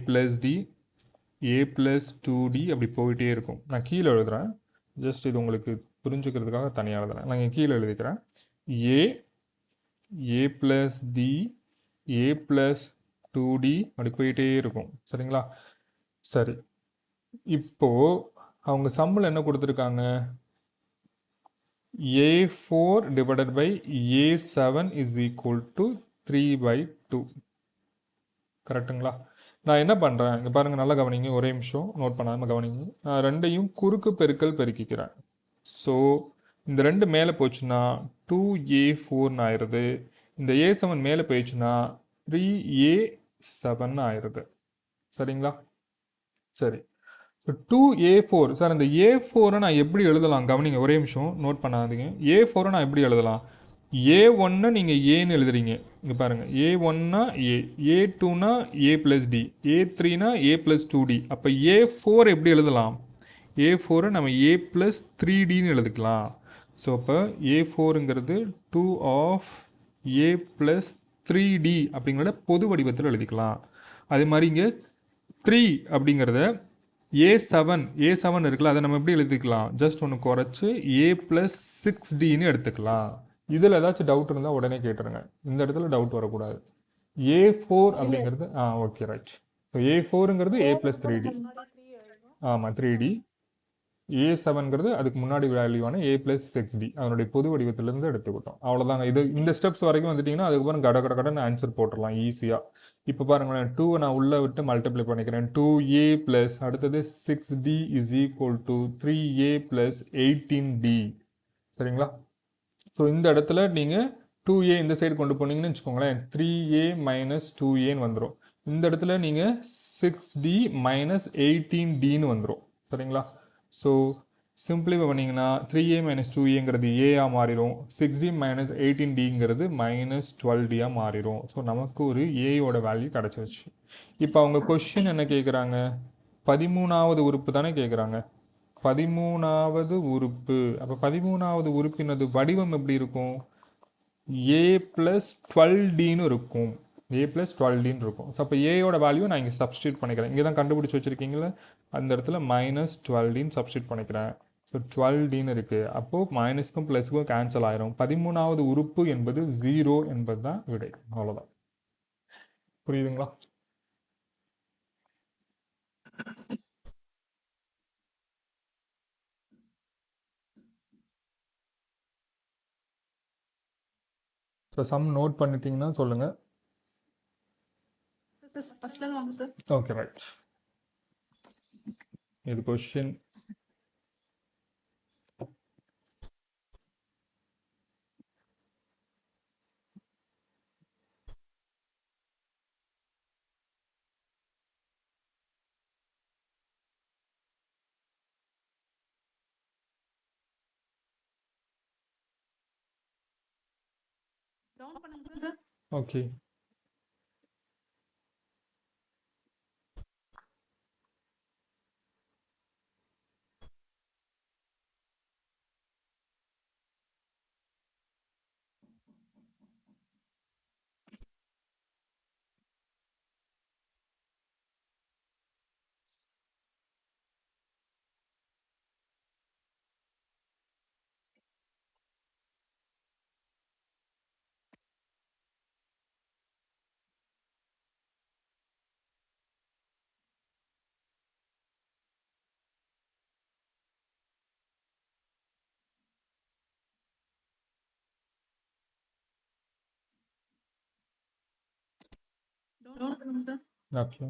+ D, A + 2D அப்படி போயிட்டே இருக்கும். நான் கீழே எழுதுகிறேன், ஜஸ்ட் இது உங்களுக்கு புரிஞ்சுக்கிறதுக்காக தனியாக எழுதுறேன். நான் இங்கே கீழே எழுதிக்கிறேன். A + D, A + 2D அப்படி போயிட்டே இருக்கும். சரிங்களா? சரி, இப்போ அவங்க சம்மில் என்ன கொடுத்துருக்காங்க? A4 divided by A7 is equal to 3/2. கரெக்டுங்களா? நான் என்ன பண்ணுறேன், இங்கே பாருங்கள், நல்லா கவனிங்க, ஒரே நிமிஷம் நோட் பண்ணாமல் கவனிங்க. நான் ரெண்டையும் குறுக்கு பெருக்கல் பெருக்கிக்கிறேன். ஸோ இந்த 2 மேலே போச்சுன்னா 2A4 ஆயிடுது. இந்த A7 மேலே போயிடுச்சுன்னா 3A7 ஆயிடுது. சரிங்களா? சரி. 2A4 சார் இந்த A4 நான் எப்படி எழுதலாம் கவனிங்க, ஒரே நிமிஷம் நோட் பண்ணாதீங்க. A4 நான் எப்படி எழுதலாம்? A1 நீங்கள் ஏன்னு எழுதுறீங்க, இங்கே பாருங்கள். A1னா A, A2னா A + D, A3னா A + 2D. அப்போ A4 எப்படி எழுதலாம்? A4 நம்ம A + 3Dன்னு எழுதிக்கலாம். ஸோ அப்போ A4ங்கிறது 2 ஆஃப் A + 3D அப்படிங்கிறத பொது வடிவத்தில் எழுதிக்கலாம். அதே மாதிரி இங்கே 3 அப்படிங்கிறத A7 இருக்குல்ல, அதை நம்ம எப்படி எழுதிக்கலாம்? ஜஸ்ட் ஒன்று குறைச்சி A + 6Dன்னு எடுத்துக்கலாம். இதில் ஏதாச்சும் டவுட் இருந்தால் உடனே கேட்டுருங்க, இந்த இடத்துல டவுட் வரக்கூடாது. A4 அப்படிங்கிறது ஓகே ரைட். ஸோ A4ங்கிறது A + 3D. ஆமாம் 3D. A7ங்கிறது அதுக்கு முன்னாடி வேல்யூவான A + 6D அதனுடைய பொது வடிவத்திலிருந்து எடுத்துக்கிட்டோம். அவ்வளோதாங்க. இது இந்த ஸ்டெப்ஸ் வரைக்கும் வந்துட்டிங்கன்னா அதுக்கப்புறம் கடன்னு ஆன்சர் போட்டுடலாம் ஈஸியாக. இப்போ பாருங்களேன், 2 நான் உள்ளே விட்டு மல்டிப்ளை பண்ணிக்கிறேன். 2A + அடுத்தது 6D = 3A + 18D. சரிங்களா? ஸோ இந்த இடத்துல நீங்கள் 2A இந்த சைடு கொண்டு போனீங்கன்னு வச்சுக்கோங்களேன், 3A - 2Aன்னு வந்துடும். இந்த இடத்துல நீங்கள் 6D - 18Dன்னு வந்துடும். சரிங்களா? ஸோ சிம்பிளிஃபை பண்ணிங்கன்னா 3A - 2Aங்கிறது ஏஆ மாறிடும், 6D - 18Dங்கிறது -12Dயாக மாறிடும். ஸோ நமக்கு ஒரு ஏயோட வேல்யூ கிடச்சிருச்சு. இப்போ அவங்க கொஷின் என்ன கேட்குறாங்க? 13வது உறுப்பு தானே கேட்குறாங்க. 13வது உறுப்பு. அப்போ 13வது உறுப்பினது வடிவம் எப்படி இருக்கும்? A + 12Dன்னு இருக்கும். A + 12Dன்னு இருக்கும். ஸோ அப்போ ஏயோட வேல்யூ நான் இங்கே சப்ஸ்டியூட் பண்ணிக்கிறேன். இங்கே தான் கண்டுபிடிச்சி வச்சுருக்கீங்களா, அந்த இடத்துல -12Dன்னு சப்ஸ்டியூட் பண்ணிக்கிறேன். ஸோ 12Dன்னு இருக்குது. அப்போது மைனஸ்க்கும் ப்ளஸுக்கும் கேன்சல் ஆயிரும். 13வது உறுப்பு என்பது 0 என்பது தான் விடை. அவ்வளோதான். புரியுதுங்களா? ஸோ சம் நோட் பண்ணிட்டீங்கன்னா சொல்லுங்கள். Okay right. இது question. Okay. Okay.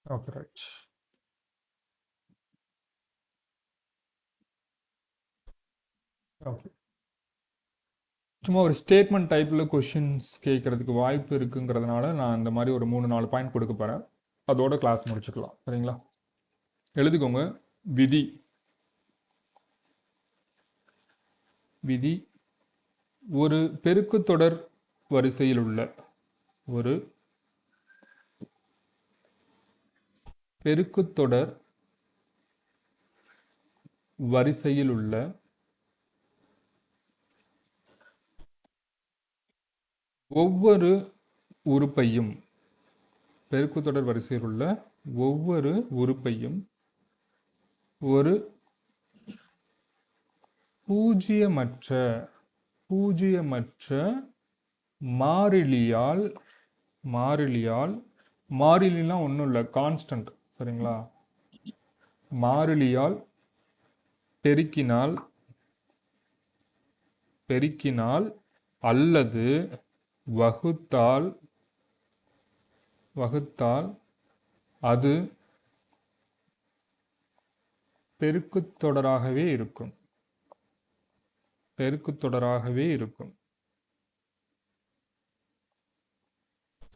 Okay right. Okay. சும்மா ஒரு ஸ்டேட்மெண்ட் டைப்பில் கொஷின்ஸ் கேட்குறதுக்கு வாய்ப்பு இருக்குங்கிறதுனால நான் இந்த மாதிரி ஒரு 3-4 பாயிண்ட் கொடுக்க போகிறேன். அதோட கிளாஸ் முடிச்சுக்கலாம். சரிங்களா? எழுதிக்கோங்க. விதி. விதி ஒரு பெருக்குத்தொடர் வரிசையில் உள்ள ஒரு பெருக்குத்தொடர் வரிசையில் உள்ள ஒவ்வொரு உறுப்பையும் பெருக்குத்தொடர் வரிசையில் உள்ள ஒவ்வொரு உறுப்பையும் ஒரு பூஜ்ஜியமற்ற மாறிலியால் மாறிலினா ஒன்றும் இல்லை, கான்ஸ்டன்ட். சரிங்களா? மாறிலியால் பெருக்கினால் அல்லது வகுத்தால் அது பெருக்குத் தொடராகவே இருக்கும்.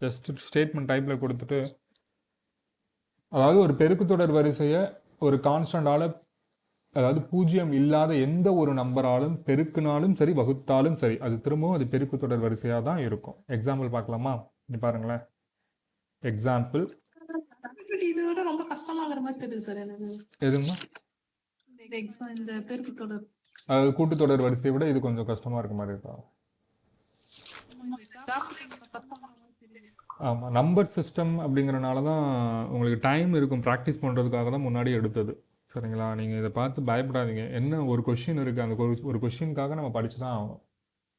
ஜஸ்ட் ஸ்டேட்மெண்ட் டைப்பில் கொடுத்துட்டு, அதாவது ஒரு பெருக்குத்தொடர் வரிசையை ஒரு கான்ஸ்டண்டால, அதாவது பூஜ்ஜியம் இல்லாத எந்த ஒரு நம்பராலும் பெருக்கினாலும் சரி வகுத்தாலும் சரி அது திரும்பவும் அது பெருக்குத்தொடர் வரிசையாக தான் இருக்கும். எக்ஸாம்பிள் பார்க்கலாமா? நீ பாருங்களேன். எக்ஸாம்பிள். இதை விட ரொம்ப கஷ்டமாகிற மாதிரி தெரியுது சார் எனக்கு. எதுமா? இந்த பெருக்குத்தொடர், அது கூட்டுத்தொடர் வரிசையை விட இது கொஞ்சம் கஷ்டமாக இருக்க மாதிரி இருக்கா? ஆமாம், நம்பர் சிஸ்டம் அப்படிங்கிறனால தான் உங்களுக்கு டைம் இருக்கும் ப்ராக்டிஸ் பண்ணுறதுக்காக தான் முன்னாடி எடுத்தது. சரிங்களா? நீங்கள் இதை பார்த்து பயப்படாதீங்க. என்ன ஒரு கொஷின் இருக்குது, அந்த ஒரு கொஷினுக்காக நம்ம படித்து தான் ஆகணும்.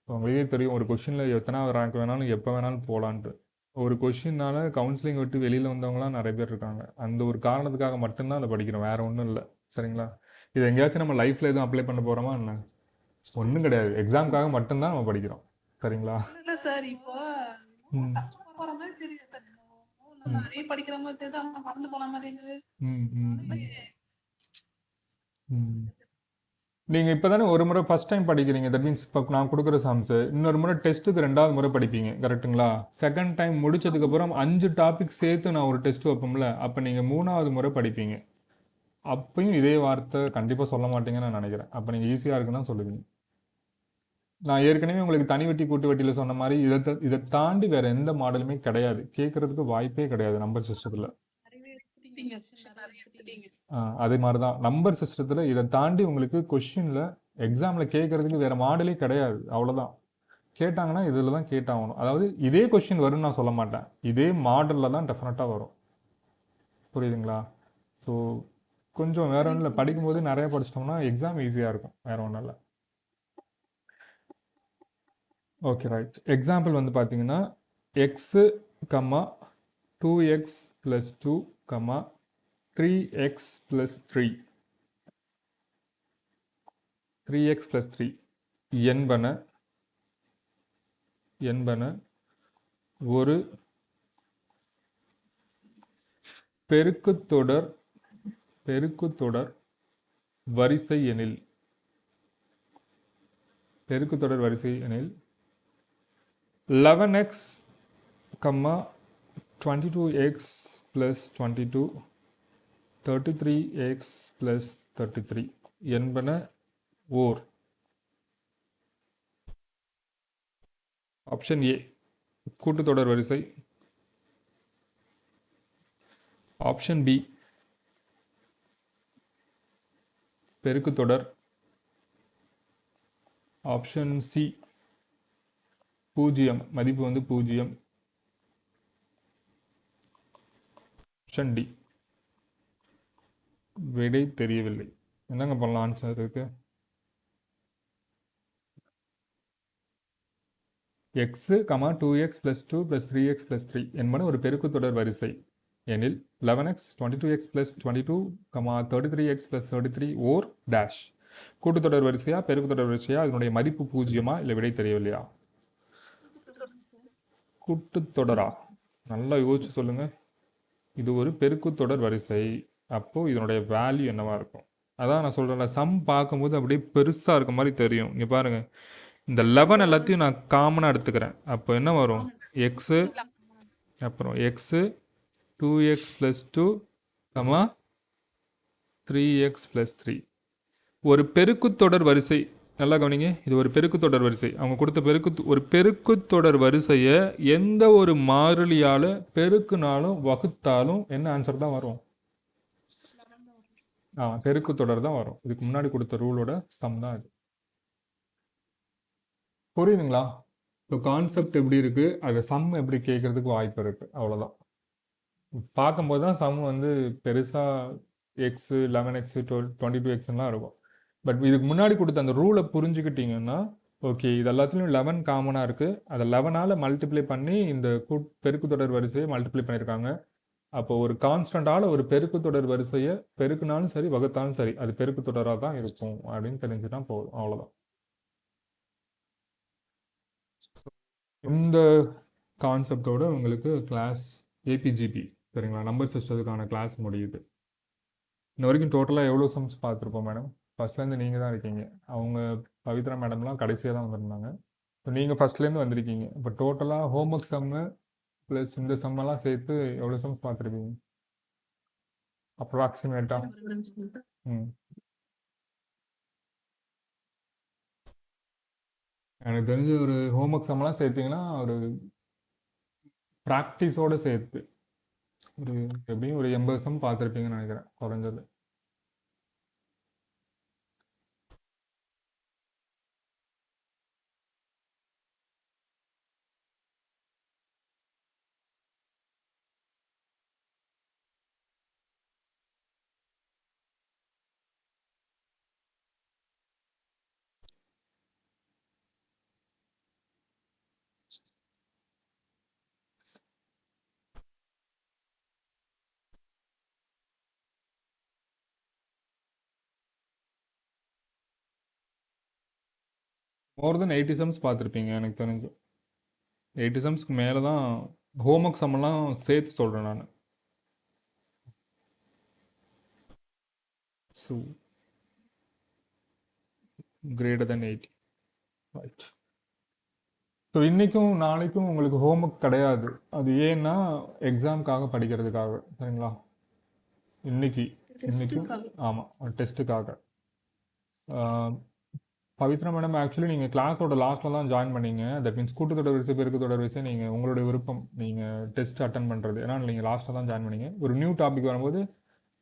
உங்களுக்கே தெரியும், ஒரு கொஷினில் எத்தனாவது ரேங்க் வேணாலும் எப்போ வேணாலும் போகலான்ட்டு. ஒரு கொஷினால் கவுன்சிலிங் விட்டு வெளியில் வந்தவங்களாம் நிறைய பேர் இருக்காங்க. அந்த ஒரு காரணத்துக்காக மட்டும்தான் அதை படிக்கிறோம், வேறு ஒன்றும் இல்லை. சரிங்களா? இது எங்கேயாச்சும் நம்ம லைஃப்பில் எதுவும் அப்ளை பண்ண போகிறோமா என்ன? ஒன்றும் கிடையாது. எக்ஸாமுக்காக மட்டும்தான் நம்ம படிக்கிறோம். சரிங்களா? சார் இப்போ போற மாதிரி தெரியும் சார். நிறைய படிக்கிற மாதிரி தெரியுது, ஆனா மறந்து போன மாதிரி இருக்குது. நீங்கள் இப்போ தானே ஒரு முறை ஃபஸ்ட் டைம் படிக்கிறீங்க. தட் மீன்ஸ் இப்போ நான் கொடுக்குற சம்ஸு இன்னொரு முறை டெஸ்ட்டுக்கு 2வது முறை படிப்பீங்க. கரெக்டுங்களா? செகண்ட் டைம் முடிச்சதுக்கப்புறம் 5 டாபிக் சேர்த்து நான் ஒரு டெஸ்ட் வைப்போம்ல, அப்போ நீங்கள் 3வது முறை படிப்பீங்க. அப்பயும் இதே வார்த்தை கண்டிப்பாக சொல்ல மாட்டீங்கன்னு நான் நினைக்கிறேன். அப்போ நீங்கள் ஈஸியாக இருக்குன்னு சொல்லுவீங்க. நான் ஏற்கனவே உங்களுக்கு தனி வட்டி கூட்டு வட்டியில் சொன்ன மாதிரி இதை தாண்டி வேறு எந்த மாடலுமே கிடையாது. கேட்குறதுக்கு வாய்ப்பே கிடையாது நம்பர் சிஸ்டத்தில். அதே மாதிரி தான் நம்பர் சிஸ்டத்தில் இதை தாண்டி உங்களுக்கு கொஷினில் எக்ஸாமில் கேட்குறதுக்கு வேறு மாடலே கிடையாது. அவ்வளோதான். கேட்டாங்கன்னா இதில் தான் கேட்டாகணும். அதாவது இதே கொஷின் வரும்னு நான் சொல்ல மாட்டேன், இதே மாடலில் தான் டெஃபினட்டாக வரும். புரியுதுங்களா? ஸோ கொஞ்சம் வேறு ஒன்றும் இல்லை, படிக்கும்போது நிறையா படிச்சிட்டோம்னா எக்ஸாம் ஈஸியாக இருக்கும். வேறு ஒன்றும் இல்லை. Okay, right. எக்ஸாம்பிள் வந்து பார்த்தீங்கன்னா எக்ஸு, 2x + 2, 3x + 3 என்பன ஒரு பெருக்குத்தொடர் வரிசை எனில் 11x, 22x + 22, 33x + 33 என்பன ஓர். ஆப்ஷன் ஏ கூட்டுத்தொடர் வரிசை. ஆப்ஷன் பி பெருக்குத்தொடர். ஆப்ஷன் சி 0, மதிப்பு வந்து 0. ஆப்ஷன் டி விடை தெரியவில்லை. என்னங்க பண்ணலாம் ஆன்சர் இருக்கு? எக்ஸு, 2x + 2 + 3x + 3 என்பன ஒரு பெருக்குத்தொடர் வரிசை எனில் 11x, 22x + 22, 33x + 33 ஓர் டேஷ். கூட்டுத்தொடர் வரிசையா பெருக்குத்தொடர் வரிசையா? அதனுடைய மதிப்பு 0மா இல்லை விடை தெரியவில்லையா? கூட்டுத்தொடரா? நல்லா யோசிச்சு சொல்லுங்க. இது ஒரு பெருக்குத்தொடர் வரிசை, அப்போது இதனுடைய வேல்யூ என்னவா இருக்கும்? அதான் நான் சொல்கிறேன்ல, சம் பார்க்கும்போது அப்படியே பெருசாக இருக்க மாதிரி தெரியும். இங்கே பாருங்கள், இந்த 11 எல்லாத்தையும் நான் காமனாக எடுத்துக்கிறேன். அப்போ என்ன வரும்? எக்ஸு, அப்புறம் எக்ஸு, 2x + 2, 3x + 3 ஒரு பெருக்குத்தொடர் வரிசை. நல்லா கவனிங்க, இது ஒரு பெருக்குத்தொடர் வரிசை. அவங்க கொடுத்த ஒரு பெருக்குத்தொடர் வரிசையை எந்த ஒரு மாறிலியால் பெருக்குனாலும் வகுத்தாலும் என்ன ஆன்சர் தான் வரும்? பெருக்குத்தொடர் தான் வரும். இதுக்கு முன்னாடி கொடுத்த ரூலோட சம் தான் இது. புரியுதுங்களா? இப்போ கான்செப்ட் எப்படி இருக்குது, அது சம் எப்படி கேட்குறதுக்கு வாய்ப்பு இருக்குது, அவ்வளோதான். பார்க்கும்போது தான் சம் வந்து பெருசாக எக்ஸு, 11x, 22xலாம் இருக்கும். பட் இதுக்கு முன்னாடி கொடுத்த அந்த ரூலை புரிஞ்சுக்கிட்டிங்கன்னா ஓகே, இது எல்லாத்துலேயும் 11 காமனாக இருக்குது. அதை 11ஆல் மல்டிப்ளை பண்ணி இந்த பெருக்குத்தொடர் வரிசையை மல்டிப்ளை பண்ணியிருக்காங்க. அப்போ ஒரு கான்ஸ்டன்டால ஒரு பெருக்கு தொடர் வரிசையை பெருக்குனாலும் சரி வகுத்தாலும் சரி அது பெருக்கு தொடராக தான் இருக்கும் அப்படின்னு தெரிஞ்சுட்டா போதும், அவ்வளோதான். இந்த கான்செப்டோட உங்களுக்கு கிளாஸ் ஏபிஜிபி சரிங்களா, நம்பர் சிஸ்டத்துக்கான கிளாஸ் முடியுது. இன்ன வரைக்கும் டோட்டலாக எவ்வளோ சம்ஸ் பார்த்துருப்போம் மேடம்? ஃபர்ஸ்ட்லேருந்து நீங்கள் தான் இருக்கீங்க. அவங்க பவித்ரா மேடம்லாம் கடைசியாக தான் வந்திருந்தாங்க. இப்போ நீங்கள் ஃபர்ஸ்ட்லேருந்து வந்திருக்கீங்க. இப்போ டோட்டலாக ஹோம்ஒர்க் சம்மு ப்ளஸ் இந்த சம்மெல்லாம் சேர்த்து எவ்வளோ சம்ஸ் பார்த்துருப்பீங்க அப்ராக்சிமேட்டா? ம் எனக்கு தெரிஞ்ச ஒரு ஹோம்ஒர்க் சம்மெல்லாம் சேர்த்தீங்கன்னா ஒரு ப்ராக்டிஸோடு சேர்த்து ஒரு எப்படியும் ஒரு 80 சம் பார்த்துருப்பீங்கன்னு நினைக்கிறேன் குறைஞ்சது. மோர் தென் 80 சம்ஸ் பார்த்துருப்பீங்க எனக்கு தெரிஞ்சு. 80 சம்ஸ்க்கு மேலே தான் ஹோம்ஒர்க் சம்மெல்லாம் சேர்த்து சொல்கிறேன் நான். So greater than 80 right. So இன்றைக்கும் நாளைக்கும் உங்களுக்கு ஹோம்ஒர்க் கிடையாது. அது ஏன்னா எக்ஸாமுக்காக படிக்கிறதுக்காக சரிங்களா. இன்னைக்கும் ஆமாம் டெஸ்ட்டுக்காக. பவித்ரா மேடம் ஆக்சுவலி நீங்கள் கிளாஸோட லாஸ்ட்டில் தான் ஜாயின் பண்ணீங்க. தட் மீன்ஸ் கூட்டத்தொடர் வரிசை பெருக்குத்தொடர் வரிசை நீங்கள் உங்களுடைய விருப்பம் நீங்கள் டெஸ்ட் அட்டன் பண்ணுறது. ஏன்னா நீங்கள் லாஸ்ட்டில் தான் ஜாயின் பண்ணீங்க. ஒரு நியூ டாபிக் வரும்போது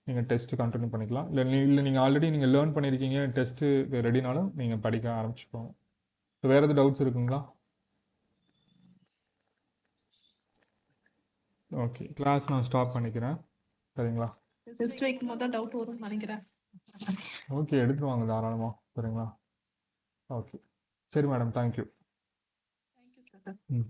நீங்கள் டெஸ்ட்டு கண்டினியூ பண்ணிக்கலாம். இல்லை நீங்கள் ஆல்ரெடி நீங்கள் லேர்ன் பண்ணியிருக்கீங்க டெஸ்ட்டு ரெடினாலும் நீங்கள் படிக்க ஆரம்பிச்சுக்கோங்க. ஸோ வேறு எதுவும் டவுட்ஸ் இருக்குங்களா? ஓகே, கிளாஸ் நான் ஸ்டாப் பண்ணிக்கிறேன் சரிங்களா. டெஸ்ட் வைக்கும் போது தான் டவுட் வரும்னு நினைக்கிறேன். ஓகே, எடுத்துட்டு வாங்க தாராளமாக சரிங்களா. ஓகே சரி மேடம், தேங்க்யூ. Thank you sir. ம்.